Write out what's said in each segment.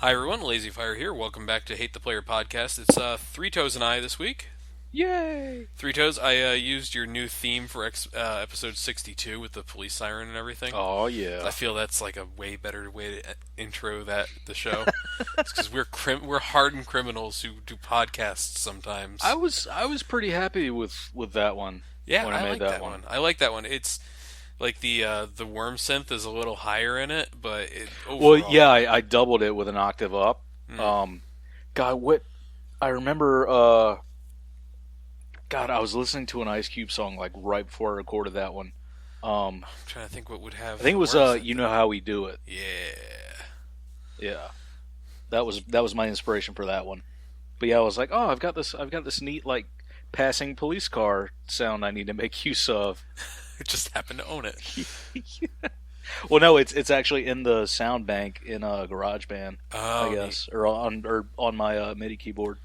Hi everyone, Lazy Fire here. Welcome back to Hate the Player podcast. It's Three Toes and I this week. Yay! Three Toes, I used your new theme for episode 62 with the police siren and everything. Oh I yeah. feel that's like a way better way to intro the show. It's because we're hardened criminals who do podcasts sometimes. I was pretty happy with that one Yeah, when I I made like that that one. one. I like that one. It's like the worm synth is a little higher in it, but Well, overall, yeah, I doubled it with an octave up. mm, Um, God, what I remember. God, I was listening to an Ice Cube song like right before I recorded that one. Um, I'm trying to think what would I have think the it was worm synth You in Know it. How We Do It. Yeah. Yeah, that was my inspiration for that one. But yeah, I was like, oh, I've got this neat like passing police car sound I need to make use of. Just happened to own it. Well, no, it's actually in the sound bank in GarageBand, I Oh, neat. guess, or on my MIDI keyboard.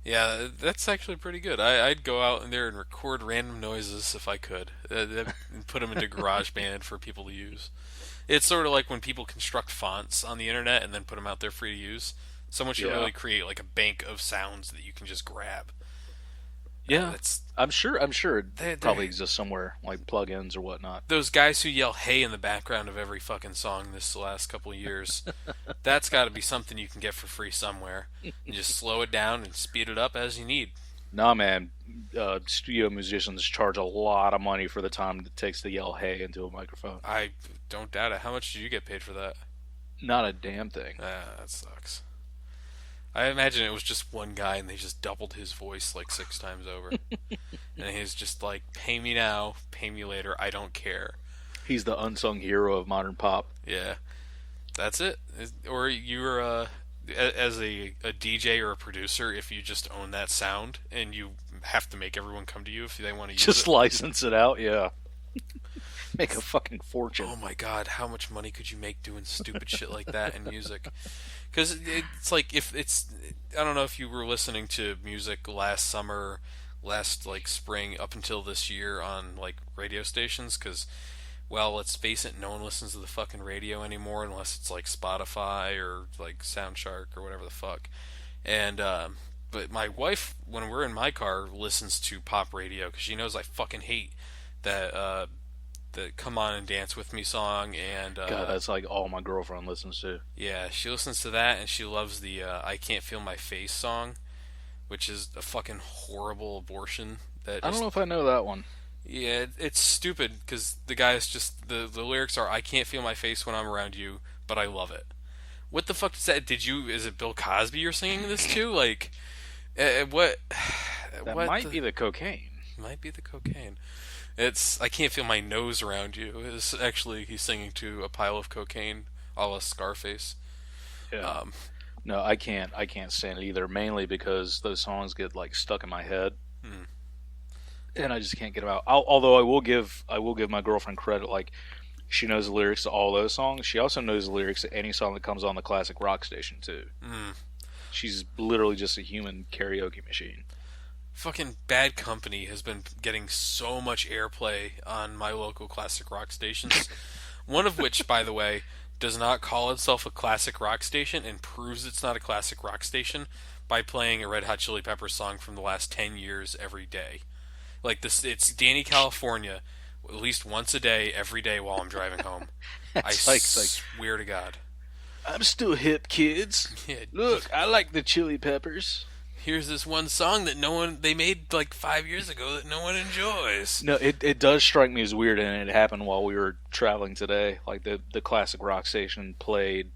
Yeah, that's actually pretty good. I'd go out in there and record random noises if I could, and put them into GarageBand for people to use. It's sort of like when people construct fonts on the internet and then put them out there free to use. Someone should Yeah, really create like a bank of sounds that you can just grab. yeah. That's I'm sure it they probably exists somewhere, like plugins or whatnot. those guys who yell "Hey" in the background of every fucking song this last couple of years. That's got to be something you can get for free somewhere, and just slow it down and speed it up as you need. Nah, man. Studio musicians charge a lot of money for the time it takes to yell "hey" into a microphone. I don't doubt it. How much did you get paid for that? Not a damn thing. Ah, that sucks. I imagine it was just one guy and they just doubled his voice like six times over. And he's just like, pay me now, pay me later, I don't care. He's the unsung hero of modern pop. Yeah, that's it. Or you're, as a DJ or a producer, if you just own that sound and you have to make everyone come to you if they want to use Just it. license it out, yeah. Make a fucking fortune. Oh my god, how much money could you make doing stupid shit like that in music? Because it's like if it's, I don't know if you were listening to music last summer, last like spring up until this year on like radio stations. Because well, let's face it, no one listens to the fucking radio anymore unless it's like Spotify or like Soundshark or whatever the fuck. And but my wife, when we're in my car, listens to pop radio because she knows I fucking hate that the "Come On and Dance with Me" song, and God, that's like all my girlfriend listens to. yeah, she listens to that, and she loves the "I Can't Feel My Face" song, which is a fucking horrible abortion. That I don't just know if I know that one. yeah, it's stupid because the guy's just the lyrics are "I can't feel my face when I'm around you, but I love it." What the fuck is that? Did you? Is it Bill Cosby you're singing this to? Like, what? That What might the, be the cocaine. might be the cocaine? It's "I can't feel my nose around you." Is actually he's singing to a pile of cocaine, a la Scarface. Yeah. Um, No, I can't stand it either. Mainly because those songs get like stuck in my head, hmm. and I just can't get them out. Although I will give my girlfriend credit. Like she knows the lyrics to all those songs. She also knows the lyrics to any song that comes on the classic rock station too. Mm. She's literally just a human karaoke machine. Fucking Bad Company has been getting so much airplay on my local classic rock stations. One of which, by the way, does not call itself a classic rock station and proves it's not a classic rock station by playing a Red Hot Chili Peppers song from the last 10 years every day. Like this, it's Danny California at least once a day, every day while I'm driving home. I It's like swear to God. I'm still hip, kids. Yeah, Look, I like the Chili Peppers. here's this one song that no one they made like 5 years ago that no one enjoys. No, it does strike me as weird, and it happened while we were traveling today. Like the classic rock station played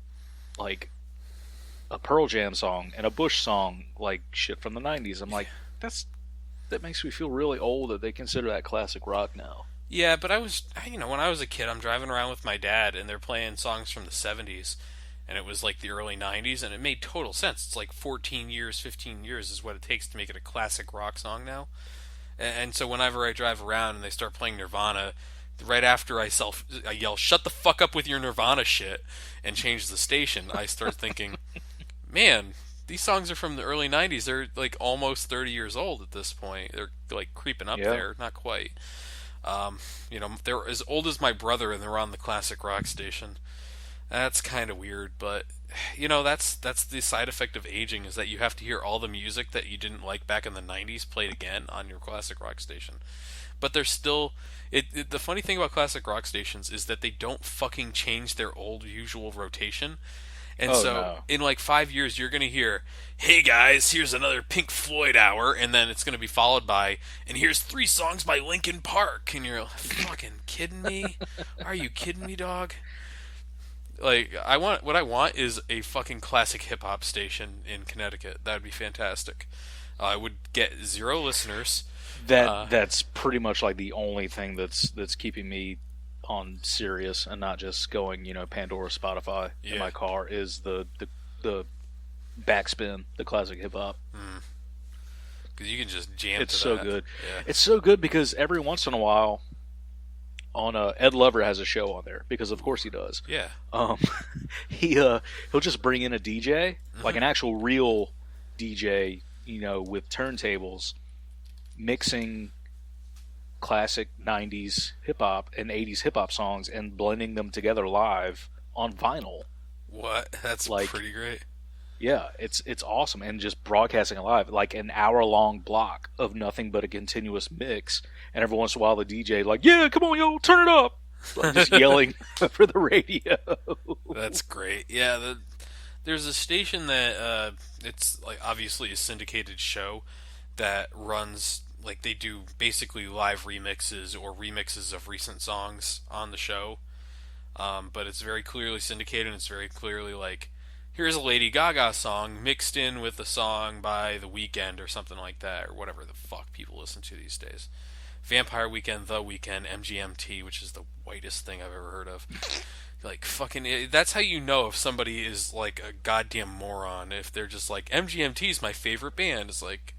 like a Pearl Jam song and a Bush song, like shit from the '90s. I'm like, that makes me feel really old that they consider that classic rock now. Yeah, but when I was a kid, I'm driving around with my dad, and they're playing songs from the '70s, and it was like the early '90s, and it made total sense. It's like 14 years, 15 years is what it takes to make it a classic rock song now. And so whenever I drive around and they start playing Nirvana, right after I yell, "Shut the fuck up with your Nirvana shit," and change the station, I start thinking, man, these songs are from the early '90s. They're like almost 30 years old at this point. They're like creeping up Yeah, there, not quite. They're as old as my brother, and they're on the classic rock station. That's kind of weird, but that's the side effect of aging is that you have to hear all the music that you didn't like back in the '90s played again on your classic rock station. But they're still the funny thing about classic rock stations is that they don't fucking change their old usual rotation. And Oh so no. in like 5 years, you're gonna hear, "Hey guys, here's another Pink Floyd hour," and then it's gonna be followed by, "And here's 3 songs by Linkin Park," and you're like, "Fucking kidding me? Are you kidding me, dog?" Like what I want is a fucking classic hip hop station in Connecticut. That would be fantastic. I would get 0 listeners. That's pretty much like the only thing that's keeping me on Sirius and not just going, Pandora, Spotify in Yeah, my car is the backspin, the classic hip hop. because you can just jam It's to so that. good. Yeah, It's so good because every once in a while, on Ed Lover has a show on there because of course he does. yeah. Um, he'll just bring in a DJ, like Hmm. an actual real DJ, with turntables, mixing classic '90s hip hop and '80s hip hop songs and blending them together live on vinyl. What? That's Like, pretty great. yeah, it's awesome, and just broadcasting it live, like an hour long block of nothing but a continuous mix, and every once in a while the DJ like, yeah, come on, yo, turn it up, like just yelling for the radio. That's great. Yeah, there's a station that it's like obviously a syndicated show that runs like they do basically live remixes or remixes of recent songs on the show. But it's very clearly syndicated and it's very clearly like here's a Lady Gaga song mixed in with a song by The Weeknd or something like that or whatever the fuck people listen to these days. Vampire Weekend, The Weekend, MGMT, which is the whitest thing I've ever heard of. Like fucking, that's how you know if somebody is like a goddamn moron. If they're just like MGMT is my favorite band. It's like,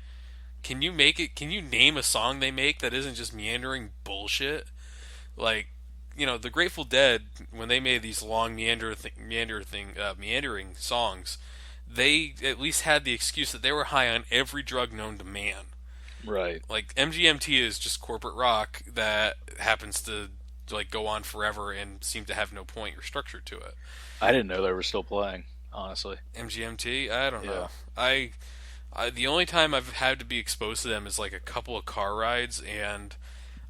can you make it? Can you name a song they make that isn't just meandering bullshit? Like, the Grateful Dead when they made these long meandering songs, they at least had the excuse that they were high on every drug known to man. Right. Like MGMT is just corporate rock that happens to like go on forever and seem to have no point or structure to it. I didn't know they were still playing, honestly. MGMT, I don't Yeah. know. The only time I've had to be exposed to them is like a couple of car rides, and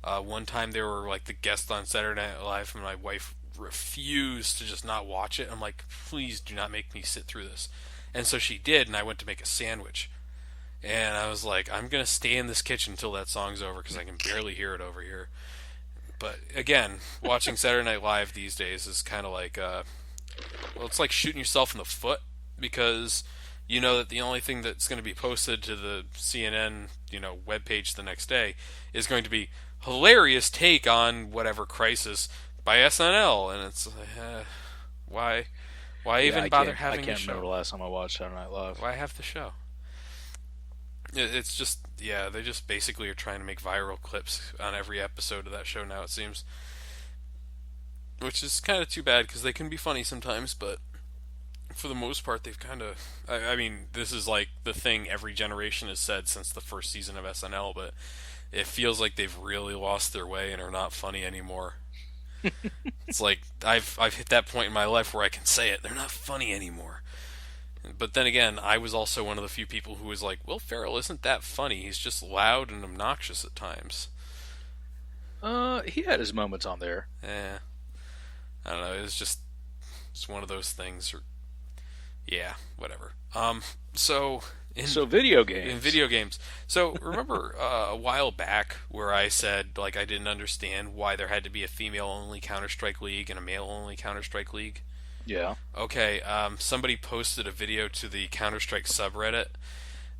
one time they were like the guest on Saturday Night Live, and my wife refused to just not watch it. I'm like, please do not make me sit through this, and so she did, and I went to make a sandwich, and I was like, I'm gonna stay in this kitchen until that song's over because I can barely hear it over here. But again, watching Saturday Night Live these days is kind of like, well, it's like shooting yourself in the foot because you know that the only thing that's going to be posted to the CNN, webpage the next day is going to be hilarious take on whatever crisis by SNL, and it's like, why, why Yeah, even I bother can't. I having the can't remember the show? last time I watched Saturday Night Live. Why have the show? It's just, yeah, they just basically are trying to make viral clips on every episode of that show now. It seems, which is kind of too bad because they can be funny sometimes, but for the most part, they've kind of. I mean, this is like the thing every generation has said since the first season of SNL, but it feels like they've really lost their way and are not funny anymore. It's like I've hit that point in my life where I can say it. They're not funny anymore. But then again, I was also one of the few people who was like, Will Ferrell isn't that funny. He's just loud and obnoxious at times. He had his moments on there. Eh, I don't know. It's one of those things. Or yeah, whatever. So in So video in games. video games. So remember a while back where I said like I didn't understand why there had to be a female only Counter Strike League and a male only Counter Strike League. Yeah. Okay, somebody posted a video to the Counter Strike subreddit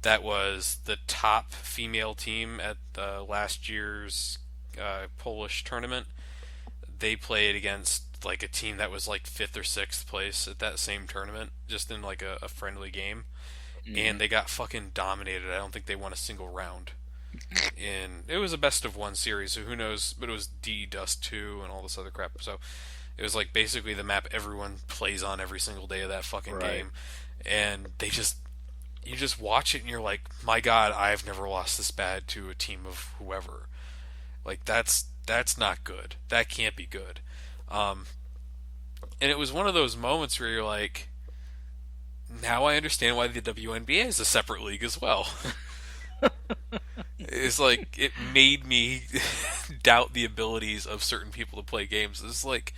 that was the top female team at last year's Polish tournament. They played against like a team that was like fifth or sixth place at that same tournament, just in like a friendly game, Hmm. and they got fucking dominated. I don't think they won a single round. And it was a best of one series, so who knows? But it was D Dust 2 and all this other crap. So it was like basically the map everyone plays on every single day of that fucking Right. game, and you just watch it and you're like, my God, I've never lost this bad to a team of whoever. Like that's not good. That can't be good. Um, and it was one of those moments where you're like, now I understand why the WNBA is a separate league as well. It's like it made me doubt the abilities of certain people to play games. It's like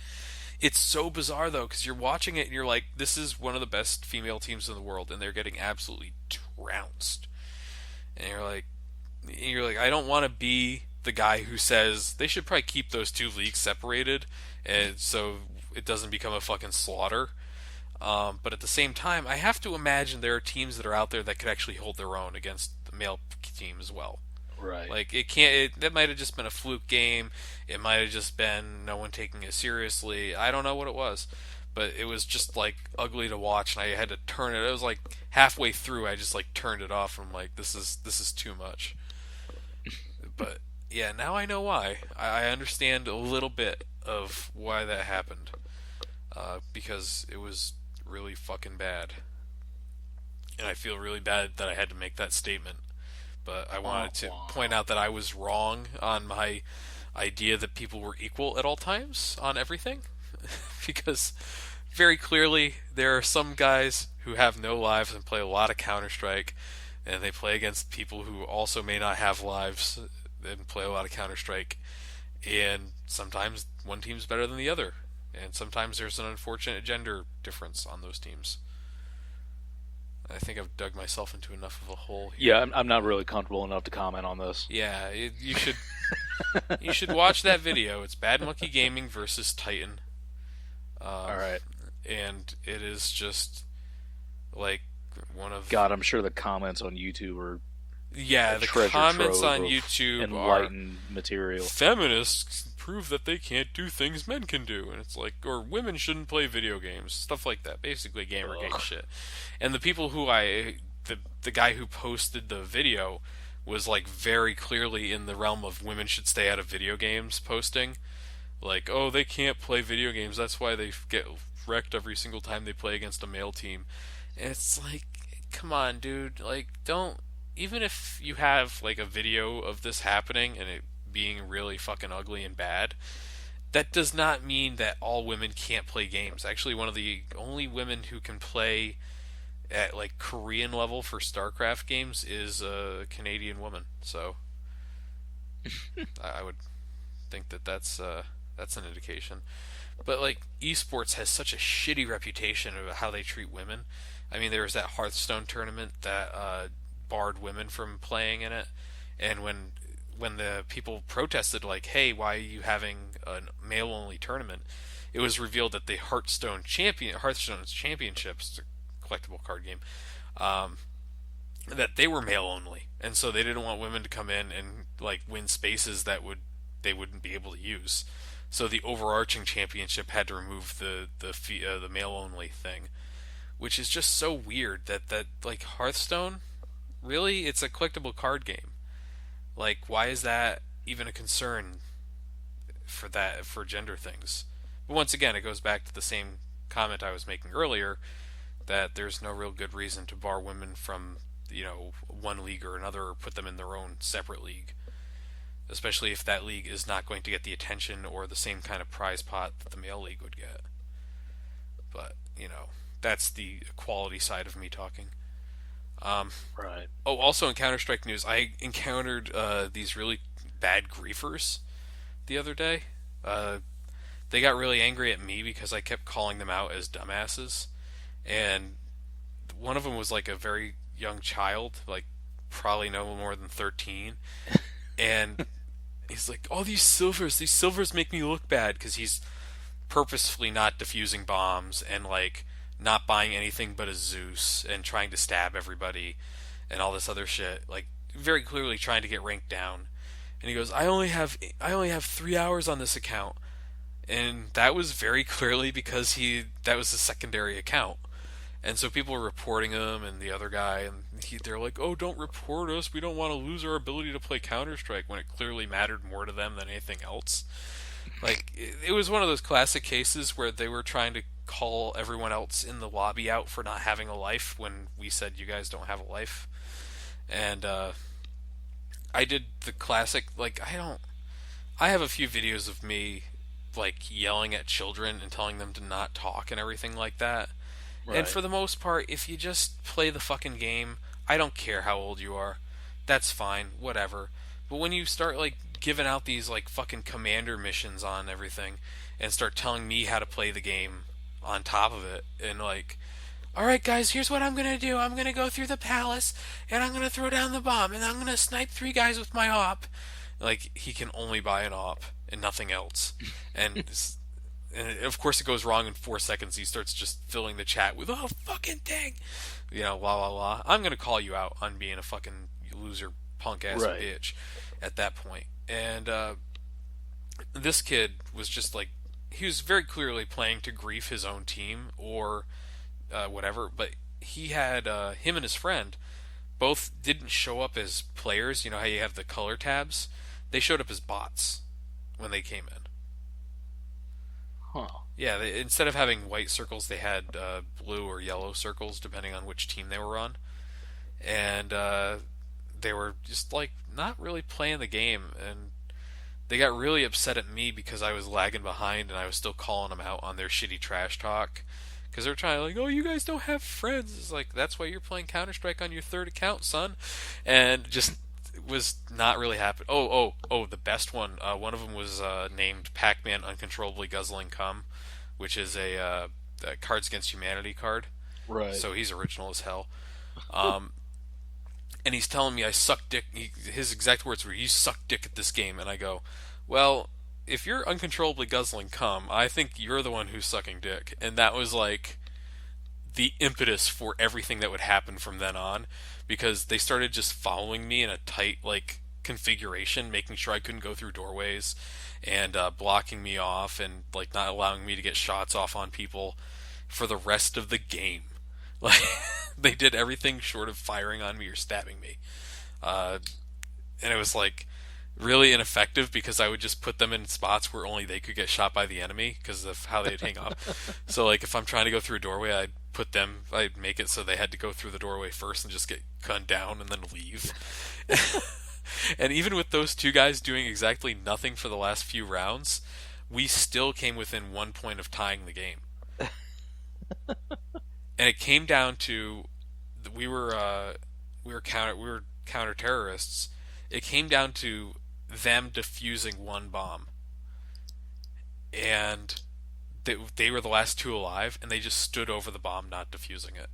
it's so bizarre though because you're watching it and you're like, this is one of the best female teams in the world, and they're getting absolutely trounced. And you're like, I don't want to be the guy who says they should probably keep those two leagues separated, and so it doesn't become a fucking slaughter. But at the same time, I have to imagine there are teams that are out there that could actually hold their own against the male team as well. Right. Like it can't. That might have just been a fluke game. It might have just been no one taking it seriously. I don't know what it was, but it was just like ugly to watch, and I had to turn it. It was like halfway through, I just like turned it off. I'm like, this is too much. But yeah, now I know why. I understand a little bit of why that happened. Because it was really fucking bad, and I feel really bad that I had to make that statement. But I wanted to point out that I was wrong on my idea that people were equal at all times on everything. Because very clearly there are some guys who have no lives and play a lot of Counter Strike, and they play against people who also may not have lives and play a lot of Counter Strike. And sometimes one team's better than the other, and sometimes there's an unfortunate gender difference on those teams. I think I've dug myself into enough of a hole here. Yeah, I'm not really comfortable enough to comment on this. Yeah, you should watch that video. It's Bad Monkey Gaming versus Titan. All right. And it is just like one of God, I'm sure the comments on YouTube are yeah, a the treasure comments trove on of YouTube enlightened material. feminists prove that they can't do things men can do, and it's like, or women shouldn't play video games, stuff like that. Basically, Gamergate shit. And the people who the guy who posted the video was like very clearly in the realm of women should stay out of video games posting. Like, oh, they can't play video games. That's why they get wrecked every single time they play against a male team. And it's like, come on, dude. Like, don't. Even if you have like a video of this happening and it being really fucking ugly and bad, that does not mean that all women can't play games. Actually, one of the only women who can play at like Korean level for StarCraft games is a Canadian woman. So I would think that that's an indication. But like esports has such a shitty reputation of how they treat women. I mean, there was that Hearthstone tournament that barred women from playing in it, and when the people protested, like, "Hey, why are you having a male-only tournament?" It was revealed that the Hearthstone's championships, a collectible card game, that they were male-only, and so they didn't want women to come in and like win spaces that they wouldn't be able to use. So the overarching championship had to remove the male-only thing, which is just so weird that like Hearthstone, really, it's a collectible card game. Like, why is that even a concern for gender things? But once again, it goes back to the same comment I was making earlier, that there's no real good reason to bar women from, one league or another, or put them in their own separate league. Especially if that league is not going to get the attention or the same kind of prize pot that the male league would get. But, that's the equality side of me talking. Right. Oh, also in Counter-Strike news, I encountered these really bad griefers the other day. They got really angry at me because I kept calling them out as dumbasses. And one of them was like a very young child, like probably no more than 13. And he's like, "Oh, these silvers make me look bad," because he's purposefully not defusing bombs and like not buying anything but a Zeus and trying to stab everybody and all this other shit, like very clearly trying to get ranked down. And he goes, I only have 3 hours on this account," and that was very clearly because that was a secondary account. And so people were reporting him and the other guy, and they're like, "Oh, don't report us. We don't want to lose our ability to play Counter-Strike," when it clearly mattered more to them than anything else. Like, it was one of those classic cases where they were trying to call everyone else in the lobby out for not having a life when we said you guys don't have a life. And I did the classic, like, I have a few videos of me like yelling at children and telling them to not talk and everything like that. And Right. for the most part, if you just play the fucking game, I don't care how old you are. That's fine, whatever. But when you start like giving out these like fucking commander missions on everything and start telling me how to play the game on top of it and like all right, guys, here's what I'm gonna do. I'm gonna go through the palace, and I'm gonna throw down the bomb, and I'm gonna snipe three guys with my op. Like he can only buy an op and nothing else, and of course it goes wrong in 4 seconds. He starts just filling the chat with "oh fucking dang," blah blah blah. I'm gonna call you out on being a fucking loser, punk ass Right. bitch at that point. And this kid was just like he was very clearly playing to grief his own team or whatever. But he had him and his friend both didn't show up as players. You know how you have the color tabs? They showed up as bots when they came in. Huh. Yeah, instead of having white circles, they had blue or yellow circles depending on which team they were on, and they were just like not really playing the game. And they got really upset at me because I was lagging behind and I was still calling them out on their shitty trash talk because they're trying to like, oh, you guys don't have friends. It's like that's why you're playing Counter Strike on your third account, son, and just was not really happy. Oh, the best one. One of them was named Pac-Man Uncontrollably Guzzling Cum, which is a Cards Against Humanity card. Right. So he's original as hell. Um, and he's telling me I suck dick. His exact words were, "You suck dick at this game," and I go, "Well, if you're uncontrollably guzzling cum, I think you're the one who's sucking dick." And that was like the impetus for everything that would happen from then on, because they started just following me in a tight like configuration, making sure I couldn't go through doorways, and blocking me off, and like not allowing me to get shots off on people for the rest of the game. Like they did everything short of firing on me or stabbing me, uh, and it was like really ineffective because I would just put them in spots where only they could get shot by the enemy because of how they'd hang up. So like if I'm trying to go through a doorway, I'd make it so they had to go through the doorway first and just get gunned down and then leave. And even with those two guys doing exactly nothing for the last few rounds, we still came within 1 point of tying the game. And it came down to we were counter terrorists. It came down to them defusing one bomb, and they were the last two alive, and they just stood over the bomb, not defusing it.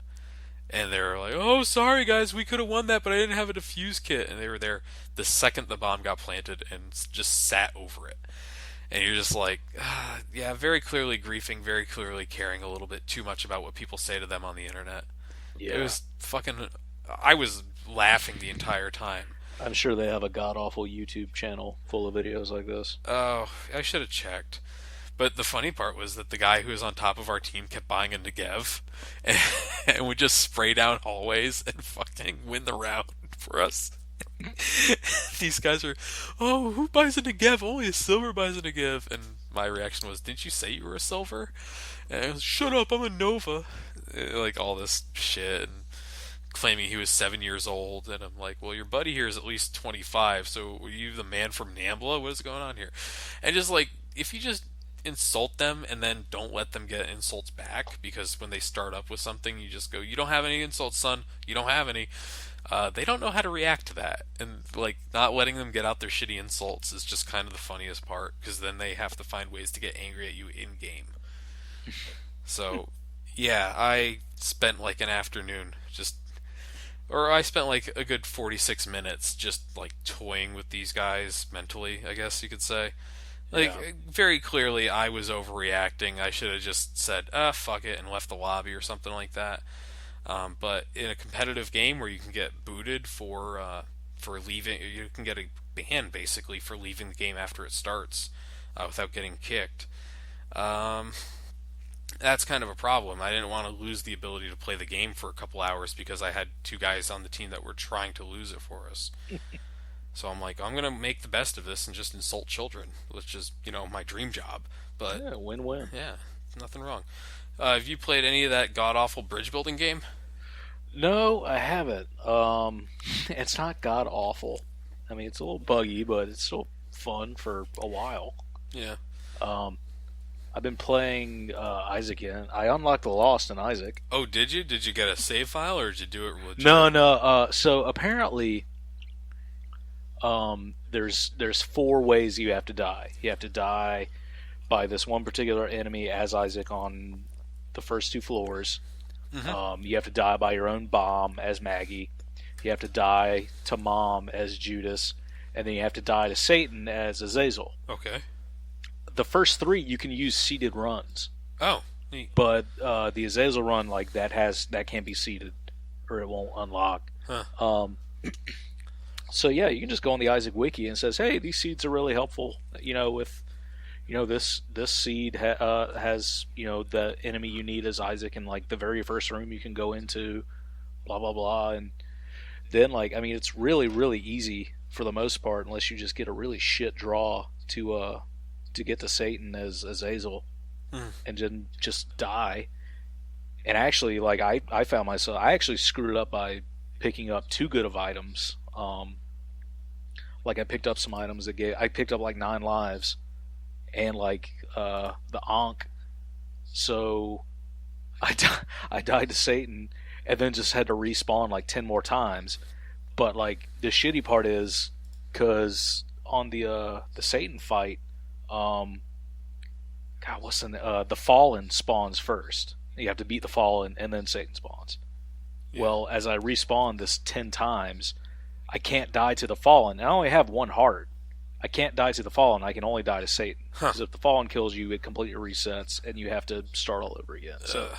And they were like, "Oh, sorry guys, we could have won that, but I didn't have a defuse kit." And they were there the second the bomb got planted and just sat over it. And you're just like, yeah, very clearly griefing, very clearly caring a little bit too much about what people say to them on the internet. It Yeah. was fucking. I was laughing the entire time. I'm sure they have a god awful YouTube channel full of videos like this. Oh, I should have checked. But the funny part was that the guy who was on top of our team kept buying a Negev and, and would just spray down hallways and fucking win the round for us. These guys are, oh, who buys a Negev? Only a silver buys a Negev. And my reaction was, didn't you say you were a silver? And I was, shut up, I'm a Nova. Like all this shit. And claiming he was 7 years old, and I'm like, well, your buddy here is at least 25, so are you the man from Nambla? What is going on here? And just like, if you just insult them and then don't let them get insults back, because when they start up with something, you just go, you don't have any insults, son. You don't have any. They don't know how to react to that, and like not letting them get out their shitty insults is just kind of the funniest part, because then they have to find ways to get angry at you in game. So, yeah, I spent like an afternoon just or I spent like a good 46 minutes just like toying with these guys mentally, I guess you could say. Yeah. Like, very clearly, I was overreacting. I should have just said, fuck it, and left the lobby or something like that. But in a competitive game where you can get booted for leaving, you can get a ban basically for leaving the game after it starts without getting kicked. Um, that's kind of a problem. I didn't want to lose the ability to play the game for a couple hours because I had two guys on the team that were trying to lose it for us. So I'm like, I'm gonna make the best of this and just insult children, which is, my dream job. But Yeah, win-win. yeah, nothing wrong. Have you played any of that god awful bridge building game? No, I haven't. It's not god awful. I mean, it's a little buggy, but it's still fun for a while. Yeah. Um, I've been playing Isaac again. I unlocked the Lost in Isaac. Oh, did you? Did you get a save file or did you do it legit? No, no. So apparently, there's four ways you have to die. You have to die by this one particular enemy as Isaac on the first two floors. Mm-hmm. You have to die by your own bomb as Maggie. You have to die to Mom as Judas, and then you have to die to Satan as Azazel. Okay. The first three you can use seeded runs, Oh, neat. but the Azazel run like that can't be seeded or it won't unlock. Huh. So yeah, you can just go on the Isaac wiki and it says, hey, these seeds are really helpful. With this seed has the enemy you need as Isaac in like the very first room you can go into, blah blah blah, and then it's really really easy for the most part unless you just get a really shit draw to get to Satan as Azazel Hmm. and then just die. And actually, I found myself I actually screwed up by picking up too good of items. I picked up some items I picked up like 9 lives and the Ankh. So I died to Satan and then just had to respawn like 10 more times. But like the shitty part is because on the Satan fight, God, what's the Fallen spawns first. You have to beat the Fallen and then Satan spawns. Yeah. Well, as I respawn this 10 times, I can't die to the Fallen. I only have one heart. I can't die to the Fallen. I can only die to Satan. Huh. Because if the Fallen kills you, it completely resets, and you have to start all over again. So,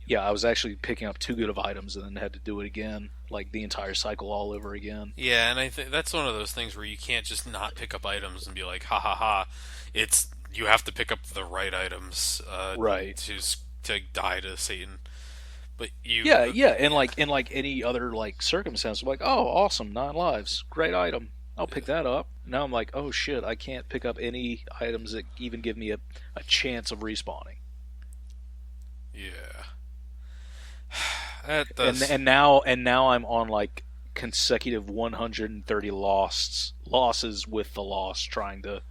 yeah, I was actually picking up too good of items and then had to do it again, like the entire cycle all over again. Yeah, and I think that's one of those things where you can't just not pick up items and be like, ha ha ha. It's you have to pick up the right items, Right. to die to Satan. But you, Yeah, yeah, and in any other circumstance, like, oh, awesome, 9 lives, great item, I'll pick that up. Now I'm like, oh shit, I can't pick up any items that even give me a chance of respawning. yeah, that does. And now I'm on consecutive 130 losses with the Lost, trying to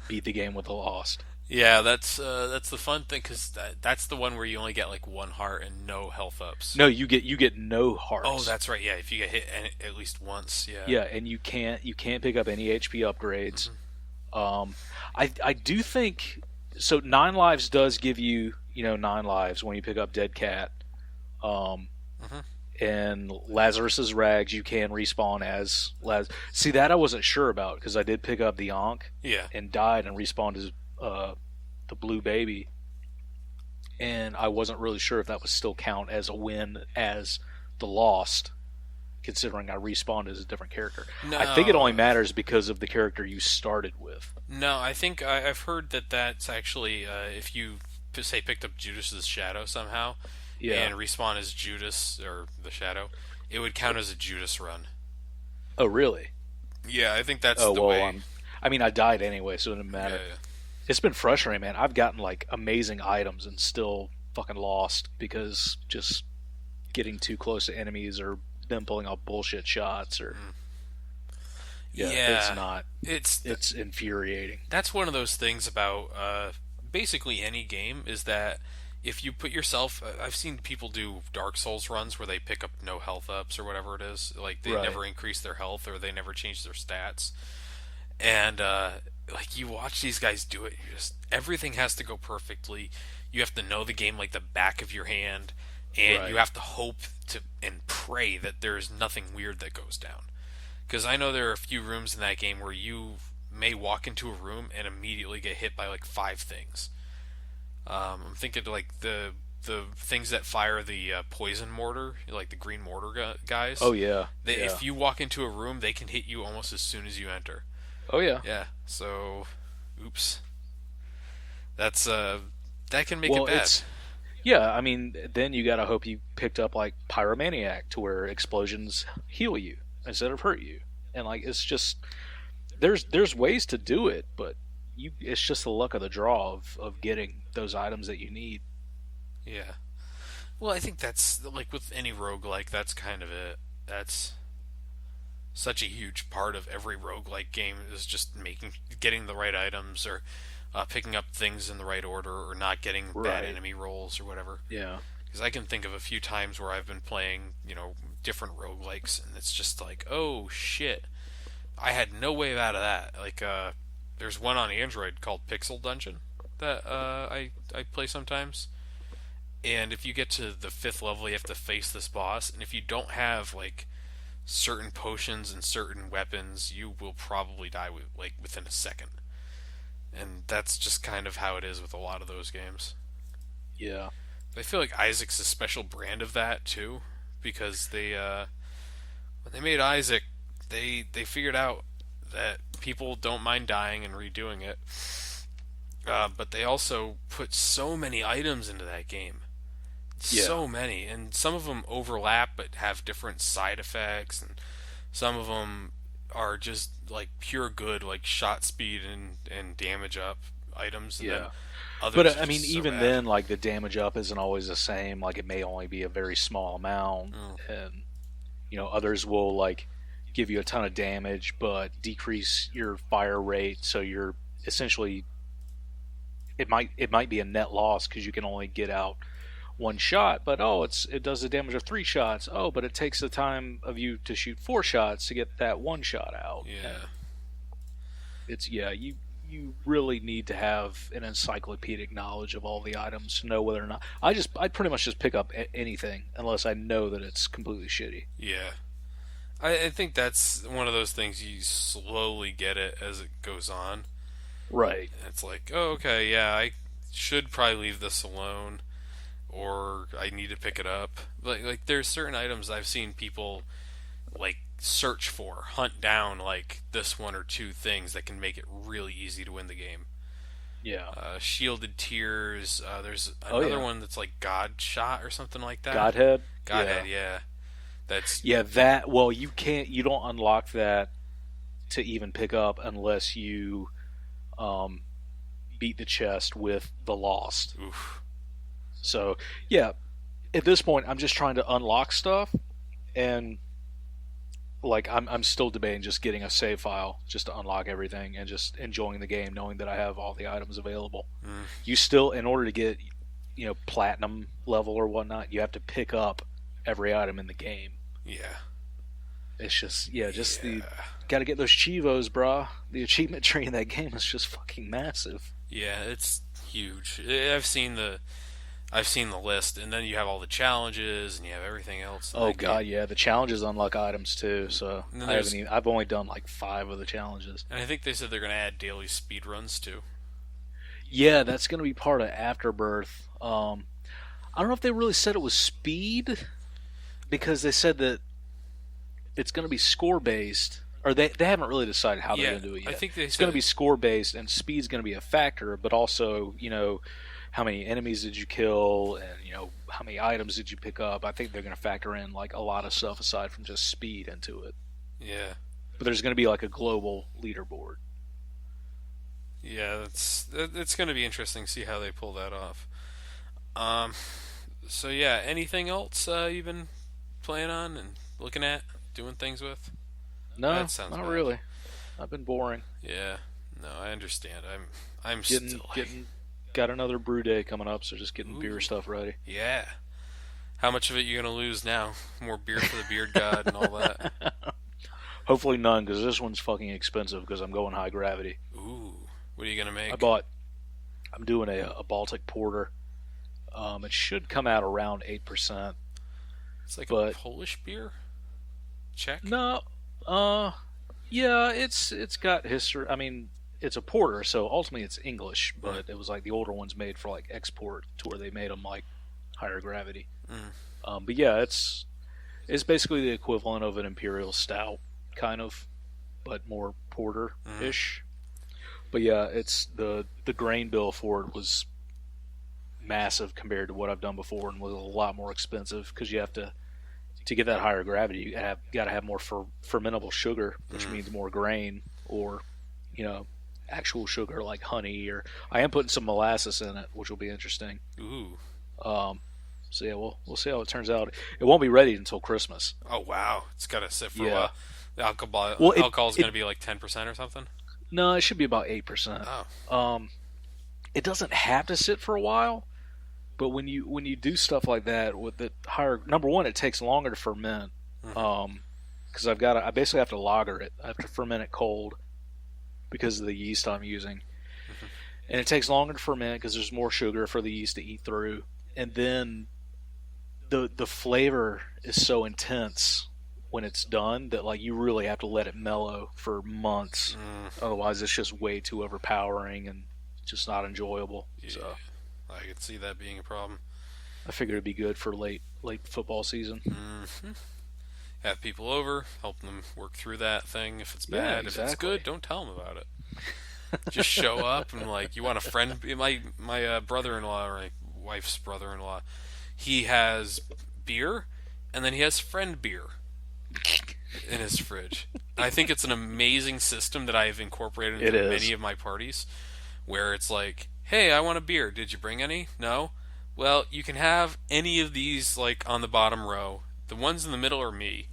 beat the game with the Lost. Yeah, that's the fun thing because that's the one where you only get like one heart and no health ups. No, you get no hearts. Oh, that's right. Yeah, if you get hit at least once, yeah. Yeah, and you can't pick up any HP upgrades. I do think so. 9 lives does give you 9 lives when you pick up Dead Cat. And Lazarus's rags you can respawn as See, that I wasn't sure about because I did pick up the Ankh. Yeah. And died and respawned as the blue baby, and I wasn't really sure if that would still count as a win as the Lost, considering I respawned as a different character. No. I think it only matters because of the character you started with. No, I think I've heard that's actually if you say picked up Judas's shadow somehow, Yeah. and respawn as Judas or the shadow, it would count as a Judas run. Oh, really? Yeah, I think that's Oh, the well, way. I died anyway, so it didn't matter. Yeah. It's been frustrating, man. I've gotten amazing items and still fucking lost because just getting too close to enemies or them pulling off bullshit shots or it's not. It's infuriating. That's one of those things about basically any game is that if you put yourself, I've seen people do Dark Souls runs where they pick up no health ups or whatever it is, like they Right. never increase their health or they never change their stats, and you watch these guys do it. Everything has to go perfectly. You have to know the game like the back of your hand, and Right. you have to hope and pray that there's nothing weird that goes down. Because I know there are a few rooms in that game where you may walk into a room and immediately get hit by 5 things. I'm thinking the things that fire the poison mortar, like the green mortar guys. Oh yeah. If you walk into a room, they can hit you almost as soon as you enter. Oh yeah. Yeah. So, oops. That's that can make Well, it bad. yeah. Then you gotta hope you picked up Pyromaniac to where explosions heal you instead of hurt you, and it's just there's ways to do it, but it's just the luck of the draw of getting those items that you need. Yeah. Well, I think that's with any roguelike, that's kind of it. That's such a huge part of every roguelike game is just getting the right items or picking up things in the right order or not getting bad Right. enemy rolls or whatever. Yeah. Because I can think of a few times where I've been playing, different roguelikes, and it's just like, oh shit, I had no way out of that. Like, there's one on Android called Pixel Dungeon that I play sometimes. And if you get to the fifth level, you have to face this boss, and if you don't have like certain potions and certain weapons, you will probably die within a second. And that's just kind of how it is with a lot of those games. Yeah. I feel like Isaac's a special brand of that too, because when they made Isaac, they figured out that people don't mind dying and redoing it, but they also put so many items into that game, Yeah. so many, and some of them overlap but have different side effects, and some of them are just like pure good, like shot speed and damage up items, and then Yeah. But others are I mean, just so even bad. then, like the damage up isn't always the same. Like it may only be a very small amount, Mm. and others will like give you a ton of damage but decrease your fire rate, so you're essentially it might be a net loss because you can only get out one shot, but it does the damage of three shots. Oh, but it takes the time of you to shoot four shots to get that one shot out. And Yeah, it's yeah, you really need to have an encyclopedic knowledge of all the items to know whether or not I pretty much just pick up anything unless I know that it's completely shitty. yeah. I think that's one of those things you slowly get it as it goes on. Right. It's like, oh, okay, yeah, I should probably leave this alone, or I need to pick it up. Like there's certain items I've seen people like search for, hunt down like this one or two things that can make it really easy to win the game. Yeah. Shielded tears. There's Oh another yeah. one that's like God shot or something like that. Godhead. Yeah. Godhead, yeah. That's Yeah, that well you don't unlock that to even pick up unless you um beat the chest with the lost. oof. So, yeah, at this point I'm just trying to unlock stuff, and like I'm still debating just getting a save file just to unlock everything and just enjoying the game knowing that I have all the items available. Mm, You still, in order to get platinum level or whatnot, you have to pick up every item in the game. yeah, It's just yeah, just the yeah, got to get those chivos, brah. The achievement tree in that game is just fucking massive. yeah. It's huge. I've seen the list, and then you have all the challenges, and you have everything else in Oh that game. god, yeah, the challenges unlock items too. So And then I haven't there's, even. I've only done like 5 of the challenges. and I think they said they're going to add daily speed runs too. Yeah, that's going to be part of Afterbirth. I don't know if they really said it was speed because they said that it's going to be score based, or they haven't really decided how they're Yeah, going to do it I yet. think they It's going to said be score based, and speed's going to be a factor, but also how many enemies did you kill, and how many items did you pick up. I think they're going to factor in like a lot of stuff aside from just speed into it. yeah, But there's going to be like a global leaderboard. yeah. It's going to be interesting to see how they pull that off. Um, so yeah, anything else you've been playing on and looking at, doing things with? No, That sounds not bad. really. I've been boring. Yeah, no, I understand. I'm Getting still like, getting got another brew day coming up, so just getting beer ooh, stuff ready. yeah. How much of it you gonna lose now? More beer for the beard god and all that. Hopefully none, because this one's fucking expensive. Because I'm going high gravity. Ooh, what are you gonna I make? bought. I'm doing a Baltic porter. It should come out around 8%, It's like a but Polish beer. Czech. no. Uh, yeah, it's got history. I mean, it's a porter, so ultimately it's English, Right. but it was like the older ones made for like export to where they made them like higher gravity. Mm, But yeah, it's basically the equivalent of an imperial stout, kind of, but more porter mm, ish. But yeah, it's the grain bill for it was massive compared to what I've done before, and was a lot more expensive because you have to get that higher gravity. You got to have more fermentable sugar, which mm. means more grain, or you know actual sugar like honey. Or I am putting some molasses in it, which will be interesting. Ooh. Um, so yeah, we'll see how it turns out. It won't be ready until Christmas. Oh wow, it's gotta sit for a Yeah. while. The alcohol Well, alcohol's it gonna be like 10% or something. no, it should be about 8%. Oh, Um, it doesn't have to sit for a while, but when you do stuff like that with the higher, number one, it takes longer to ferment. Hmm. Because I basically have to lager it. I have to ferment it cold because of the yeast I'm using, Hmm. and it takes longer to ferment because there's more sugar for the yeast to eat through. And then the flavor is so intense when it's done that like you really have to let it mellow for months. Mm, Otherwise, it's just way too overpowering and just not enjoyable. yeah, So I could see that being a problem. I figured it'd be good for late football season. Hmm. Have people over, help them work through that thing. If it's Yeah, bad, if it's exactly. good, don't tell them about it. Just show up and like, you want a friend. My brother-in-law, or my wife's brother-in-law, he has beer, and then he has friend beer in his fridge. I think it's an amazing system that I've incorporated It into many is. of my parties, where it's like, hey, I want a beer. Did you bring any? No. Well, you can have any of these like on the bottom row. The ones in the middle are me.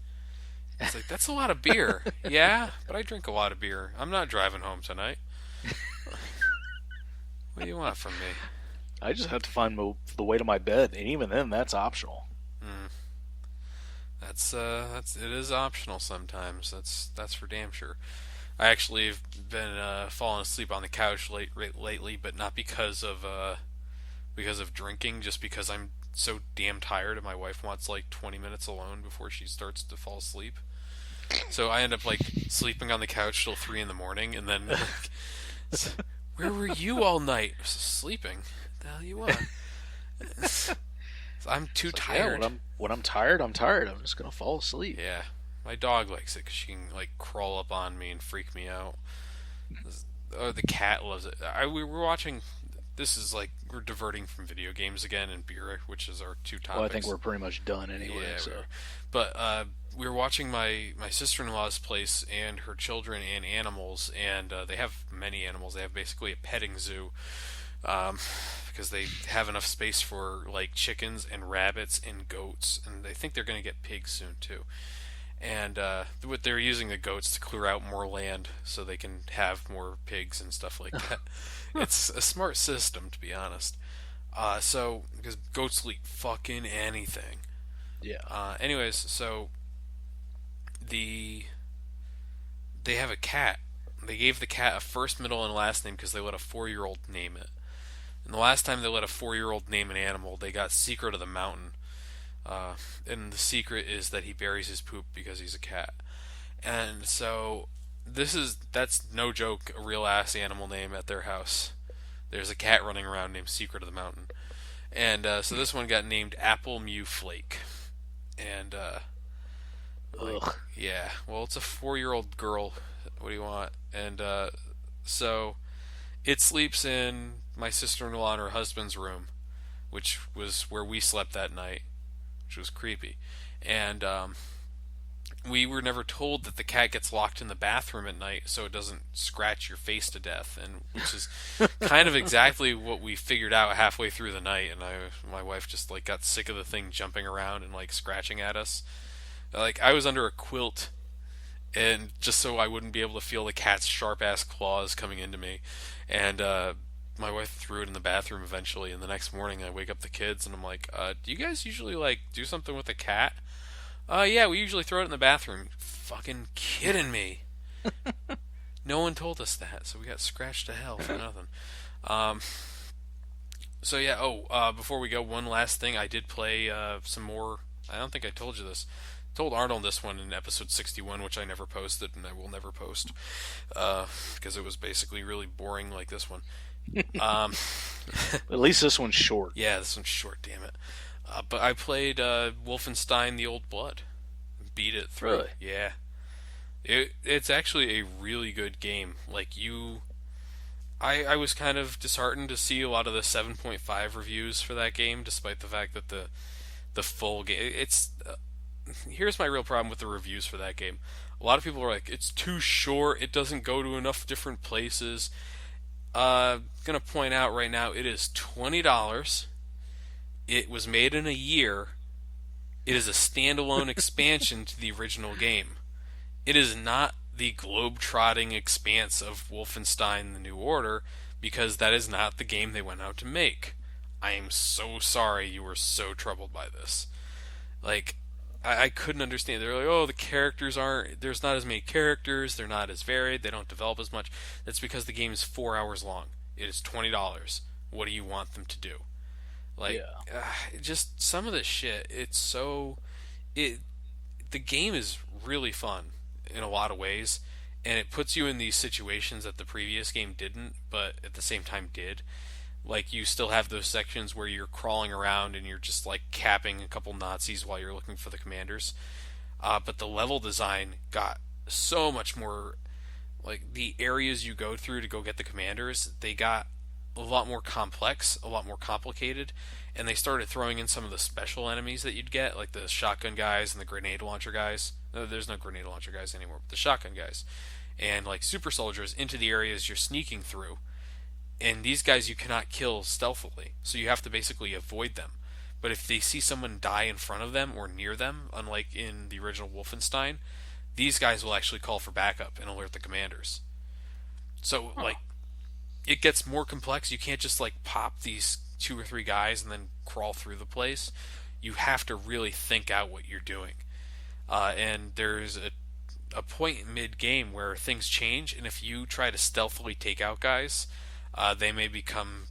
It's like, that's a lot of beer. Yeah, but I drink a lot of beer. I'm not driving home tonight. What do you want from me? I just have to find the way to my bed, and even then, that's optional. Hmm. That's it is optional sometimes. That's for damn sure. I actually have been falling asleep on the couch lately, but not because of drinking, just because I'm so damn tired, and my wife wants like 20 minutes alone before she starts to fall asleep. So I end up like sleeping on the couch till 3 in the morning, and then like, where were you all night? I was sleeping. What the hell you want? I'm too It's like, yeah, tired. when I'm tired, I'm tired. I'm just gonna fall asleep. Yeah, my dog likes it because she can like crawl up on me and freak me out. Oh, the cat loves it. We were watching. This is like we're diverting from video games again and beer, which is our two Well, I think topics. we're pretty much done anyway. Yeah, So, but we were watching my sister-in-law's place and her children and animals, and they have many animals. They have basically a petting zoo, um, because they have enough space for like chickens and rabbits and goats, and they think they're going to get pigs soon too. And what they're using the goats to clear out more land so they can have more pigs and stuff like that. It's a smart system, to be honest. So because goats will eat fucking anything. yeah. Anyways, so the they have a cat. They gave the cat a first, middle, and last name because they let a 4-year-old name it. And the last time they let a 4-year-old name an animal, they got Secret of the Mountain. And the secret is that he buries his poop because he's a cat. And so that's no joke, a real ass animal name at their house. There's a cat running around named Secret of the Mountain. And so this one got named Apple Mew Flake. And like, Ugh. yeah, well, it's a 4-year-old girl. What do you want? And so it sleeps in my sister-in-law and her husband's room, which was where we slept that night, which was creepy. And we were never told that the cat gets locked in the bathroom at night so it doesn't scratch your face to death, and which is kind of exactly what we figured out halfway through the night. And my wife just like got sick of the thing jumping around and like scratching at us. Like I was under a quilt, and just so I wouldn't be able to feel the cat's sharp ass claws coming into me, and my wife threw it in the bathroom eventually. And the next morning, I wake up the kids and I'm like, "Do you guys usually like do something with the cat?" Yeah, we usually throw it in the bathroom. Fucking kidding me. No one told us that, so we got scratched to hell for nothing. Um, so yeah, before we go, one last thing. I did play some more. I don't think I told you this. I told Arnold this one in episode 61, which I never posted and I will never post because it was basically really boring like this one. Um, At least this one's short. yeah, this one's short, damn it. But I played Wolfenstein: The Old Blood. Beat it through. Really? Yeah. It's actually a really good game. Like I was kind of disheartened to see a lot of the 7.5 reviews for that game, despite the fact that the full game. Here's my real problem with the reviews for that game. A lot of people are like, it's too short. It doesn't go to enough different places. Gonna point out right now, it is $20. It was made in a year. It is a standalone expansion to the original game. It is not the globe-trotting expanse of Wolfenstein: The New Order, because that is not the game they went out to make. I am so sorry you were so troubled by this. Like, I couldn't understand. They're like, oh, the characters aren't. There's not as many characters. They're not as varied. They don't develop as much. That's because the game is 4 hours long. It is $20. What do you want them to do? Like, Yeah. just some of this shit. It's so. It The game is really fun in a lot of ways, and it puts you in these situations that the previous game didn't, but at the same time did. Like, you still have those sections where you're crawling around and you're just like capping a couple Nazis while you're looking for the commanders. But the level design got so much more, like, the areas you go through to go get the commanders, they got a lot more complex, a lot more complicated, and they started throwing in some of the special enemies that you'd get, like the shotgun guys and the grenade launcher guys. No, there's no grenade launcher guys anymore, but the shotgun guys. And like super soldiers into the areas you're sneaking through. And these guys you cannot kill stealthily, so you have to basically avoid them. But if they see someone die in front of them or near them, unlike in the original Wolfenstein, these guys will actually call for backup and alert the commanders. So, Huh. like, it gets more complex. You can't just like pop these two or three guys and then crawl through the place. You have to really think out what you're doing. And there's a point mid game where things change, and if you try to stealthily take out guys, they may become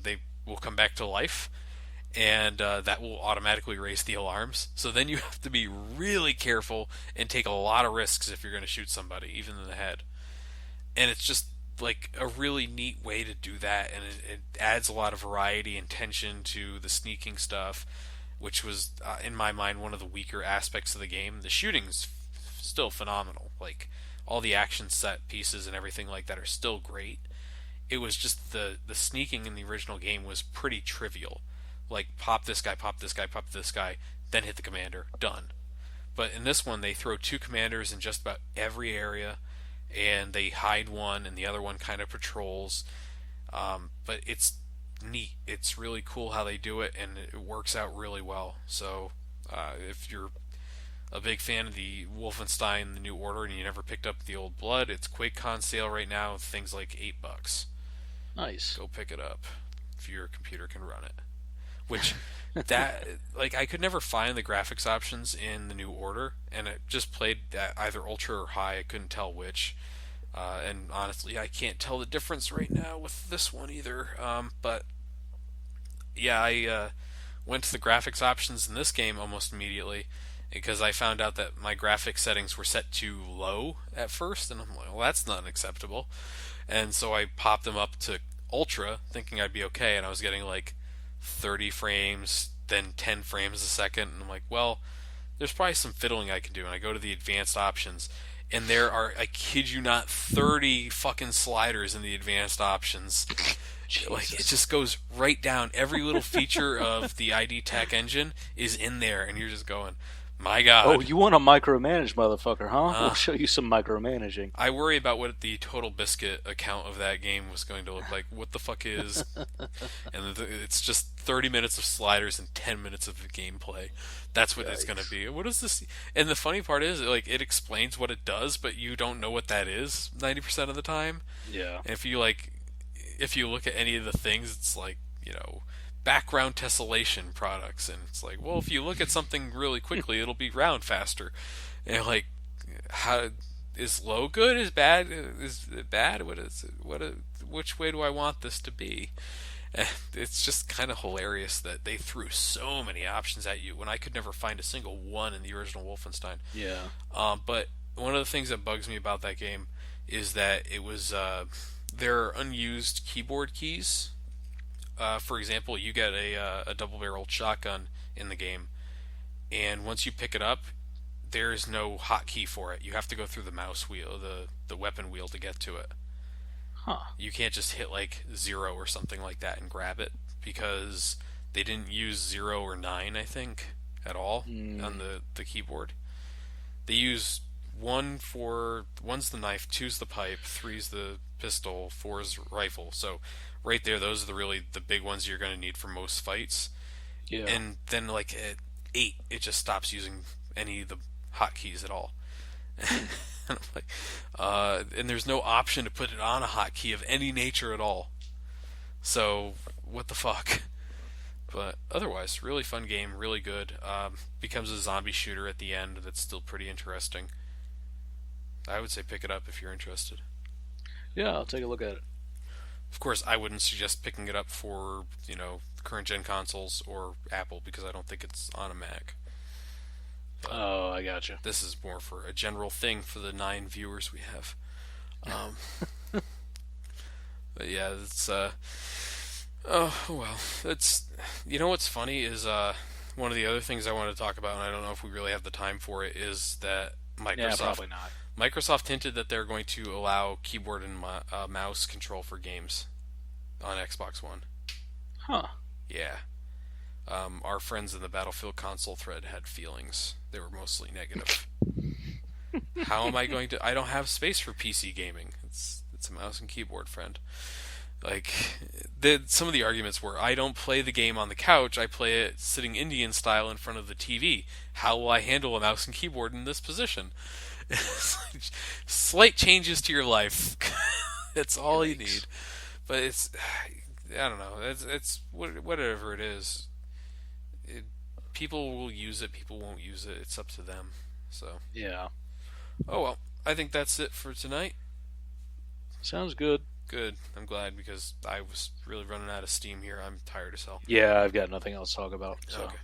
they will come back to life, and that will automatically raise the alarms. So then you have to be really careful and take a lot of risks if you're going to shoot somebody, even in the head. And it's just like a really neat way to do that, and it adds a lot of variety and tension to the sneaking stuff, which was in my mind one of the weaker aspects of the game. The shooting's still phenomenal. Like, all the action set pieces and everything like that are still great. It was just the sneaking in the original game was pretty trivial. Like, pop this guy, pop this guy, pop this guy, then hit the commander, done. But in this one, they throw two commanders in just about every area, and they hide one, and the other one kind of patrols. But it's neat. It's really cool how they do it, and it works out really well. So, if you're a big fan of the Wolfenstein: The New Order and you never picked up the Old Blood, it's QuakeCon sale right now. Things like $8. Nice. Go pick it up if your computer can run it. Which, that, like, I could never find the graphics options in the New Order, and it just played at either ultra or high. I couldn't tell which. And honestly, I can't tell the difference right now with this one either. But yeah, I went to the graphics options in this game almost immediately because I found out that my graphics settings were set too low at first, and I'm like, well, that's not acceptable. And so I popped them up to ultra, thinking I'd be okay, and I was getting like 30 frames, then 10 frames a second, and I'm like, well, there's probably some fiddling I can do. And I go to the advanced options, and there are, I kid you not, 30 fucking sliders in the advanced options. Like, it Jesus. just goes right down. Every little feature of the ID Tech engine is in there, and you're just going, my Oh, God. you want to micromanage, motherfucker, huh? We'll Uh, show you some micromanaging. I worry about what the Total Biscuit account of that game was going to look like. What the fuck is. And it's just 30 minutes of sliders and 10 minutes of gameplay. That's what it's going to Yikes. be. What is this? And the funny part is, like, it explains what it does, but you don't know what that is 90% of the time. Yeah. And if you look at any of the things, it's like, background tessellation products, and it's like, well, if you look at something really quickly, it'll be round faster. And like, how is low good? Is bad? Is it bad? What is it? Which way do I want this to be? And it's just kind of hilarious that they threw so many options at you when I could never find a single one in the original Wolfenstein. Yeah. But one of the things that bugs me about that game is that it was there are unused keyboard keys. For example, you get a double-barreled shotgun in the game, and once you pick it up, there is no hotkey for it. You have to go through the mouse wheel, the weapon wheel, to get to it. Huh. You can't just hit like 0 or something like that and grab it, because they didn't use 0 or 9, I think, at all on Mm, the keyboard. They use one's the knife, two's the pipe, three's the pistol, four's rifle. So right there, those are the big ones you're going to need for most fights. yeah. And then like at 8, it just stops using any of the hotkeys at all. Hmm. And I'm like, and there's no option to put it on a hotkey of any nature at all. So what the fuck? But otherwise, really fun game, really good. Becomes a zombie shooter at the end that's still pretty interesting. I would say pick it up if you're interested. Yeah, I'll take a look at it. Of course, I wouldn't suggest picking it up for current gen consoles or Apple because I don't think it's on a Mac. But Oh, I gotcha. this is more for a general thing for the 9 viewers we have. Um, but yeah, it's oh well. It's what's funny is one of the other things I wanted to talk about, and I don't know if we really have the time for it, is that Yeah, Microsoft probably not. Microsoft hinted that they're going to allow keyboard and mouse control for games on Xbox One. Huh. Yeah. Our friends in the Battlefield console thread had feelings. They were mostly negative. How am I going to? I don't have space for PC gaming. It's a mouse and keyboard, friend. Like, some of the arguments were, I don't play the game on the couch. I play it sitting Indian style in front of the TV. How will I handle a mouse and keyboard in this position? Slight changes to your life. That's all you Yikes. need. But I don't know. It's whatever it is. It, People will use it. People won't use it. It's up to them. So, Yeah. oh well. I think that's it for tonight. Sounds good. Good. I'm glad because I was really running out of steam here. I'm tired as hell. Yeah, I've got nothing else to talk about. So Okay.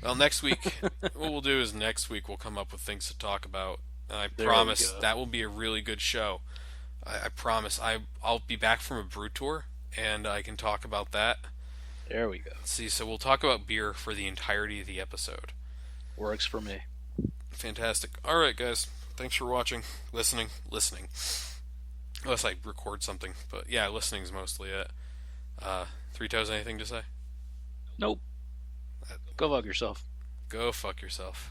Well, next week, what we'll do is next week we'll come up with things to talk about. And I there we promise go. that will be a really good show. I promise. I'll be back from a brew tour, and I can talk about that. There we go. Let's see, so we'll talk about beer for the entirety of the episode. Works for me. Fantastic. All right, guys. Thanks for watching, listening. Unless I record something, but yeah, listening's mostly it. Three Toes, anything to say? Nope. Uh, Go fuck yourself. Go fuck yourself.